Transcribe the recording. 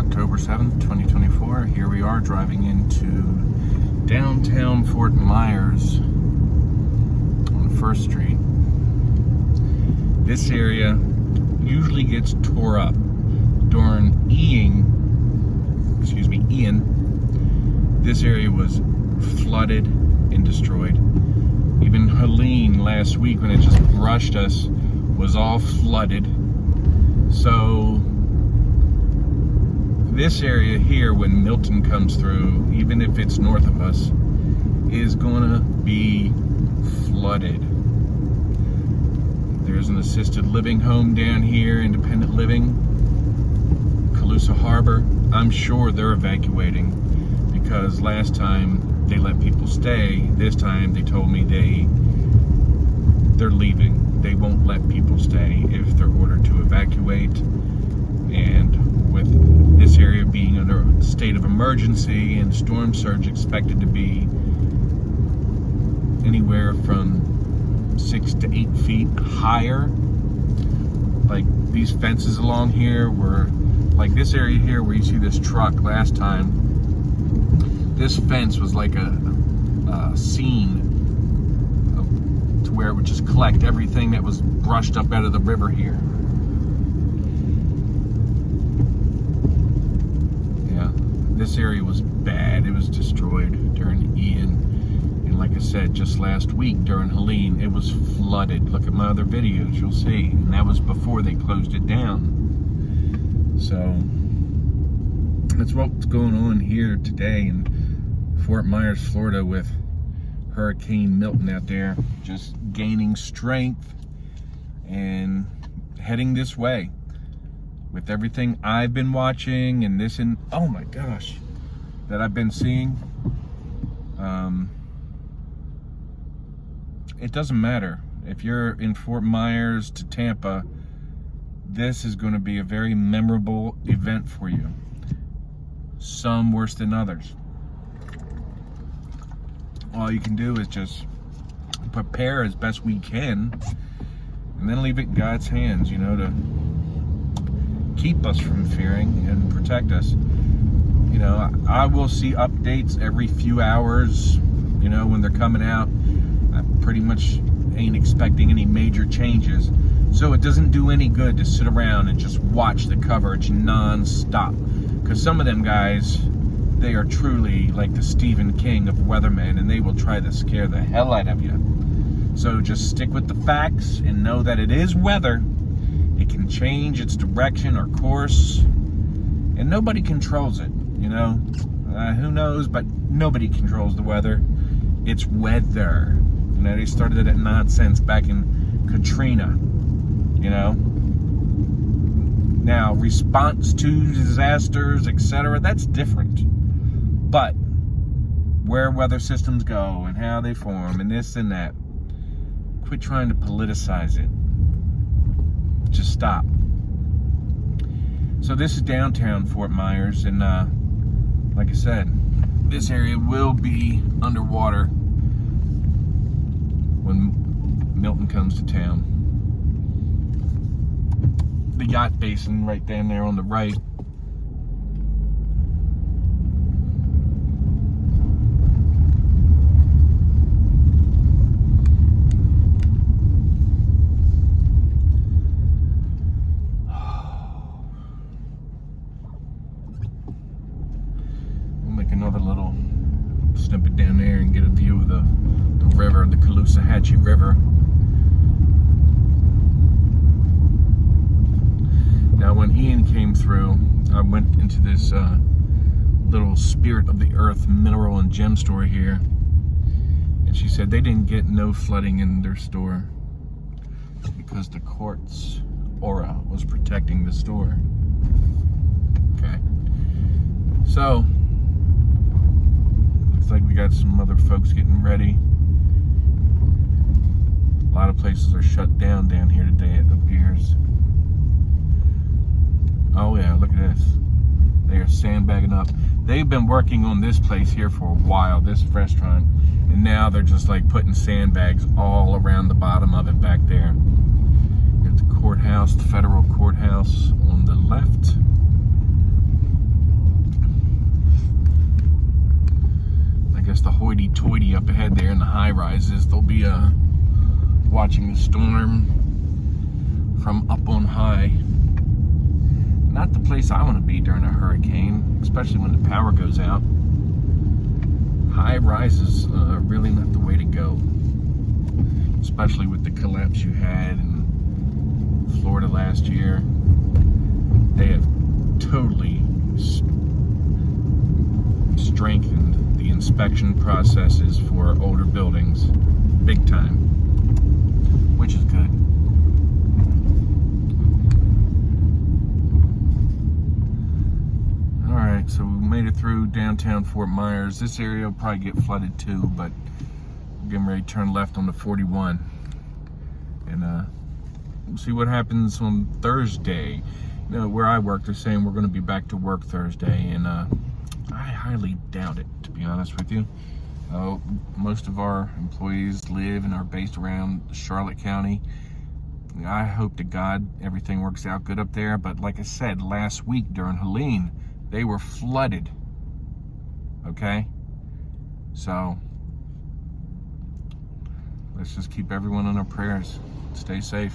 October 7th, 2024. Here we are driving into downtown Fort Myers on 1st Street. This area usually gets tore up during Ian. This area was flooded and destroyed. Even Helene last week, when it just brushed us, was all flooded. So this area here, when Milton comes through, even if it's north of us, is gonna be flooded. There's an assisted living home down here, independent living, Calusa Harbor. I'm sure they're evacuating because last time they let people stay. This time they told me they're leaving. They won't let people stay if they're ordered to evacuate. And with this area being under a state of emergency and storm surge expected to be anywhere from 6 to 8 feet higher, like these fences along here were like this area here where you see this truck last time. This fence was like a scene to where it would just collect everything that was brushed up out of the river here. Yeah, this area was bad. It was destroyed during Ian. And like I said, just last week during Helene, it was flooded. Look at my other videos, you'll see. And that was before they closed it down. So that's what's going on here today in Fort Myers, Florida, with Hurricane Milton out there just gaining strength and heading this way. With everything I've been watching and this and oh my gosh that I've been seeing, it doesn't matter if you're in Fort Myers to Tampa. This is going to be a very memorable event for you. Some worse than others. All you can do is just prepare as best we can and then leave it in God's hands, you know, to keep us from fearing and protect us. You know, I will see updates every few hours, you know, when they're coming out. I pretty much ain't expecting any major changes. So it doesn't do any good to sit around and just watch the coverage non-stop. Because some of them guys, they are truly like the Stephen King of weathermen, and they will try to scare the hell out of you. So just stick with the facts and know that it is weather. It can change its direction or course, and nobody controls it, you know. Who knows, but nobody controls the weather. It's weather. You know, they started that nonsense back in Katrina, you know. Now, response to disasters, etc., that's different. But where weather systems go and how they form and this and that, quit trying to politicize it. Just stop. So this is downtown Fort Myers, and like I said, this area will be underwater when Milton comes to town. The yacht basin right down there on the right. We'll make another little snippet down there and get a view of the river, the Caloosahatchee River. Now, when Ian came through, I went into this little Spirit of the Earth mineral and gem store here, and she said they didn't get no flooding in their store because the quartz aura was protecting the store. Okay, so looks like we got some other folks getting ready. A lot of places are shut down here today, it appears. Oh yeah, look at this. They are sandbagging up. They've been working on this place here for a while, this restaurant, and now they're just like putting sandbags all around the bottom of it back there. Here's the courthouse, the federal courthouse on the left. guess the hoity-toity up ahead there in the high rises, they'll be watching the storm from up on high. Not the place I want to be during a hurricane, especially when the power goes out. High rises are really not the way to go, especially with the collapse you had in Florida last year. They have totally strengthened the inspection processes for older buildings big time, which is good. Alright, so we made it through downtown Fort Myers. This area will probably get flooded too, but we're getting ready to turn left on the 41. And we'll see what happens on Thursday. You know, where I work, they're saying we're going to be back to work Thursday, and I highly doubt it, to be honest with you. Most of our employees live and are based around Charlotte County. I hope to God everything works out good up there, but like I said, last week during Helene, they were flooded. Okay? So, let's just keep everyone in our prayers. Stay safe.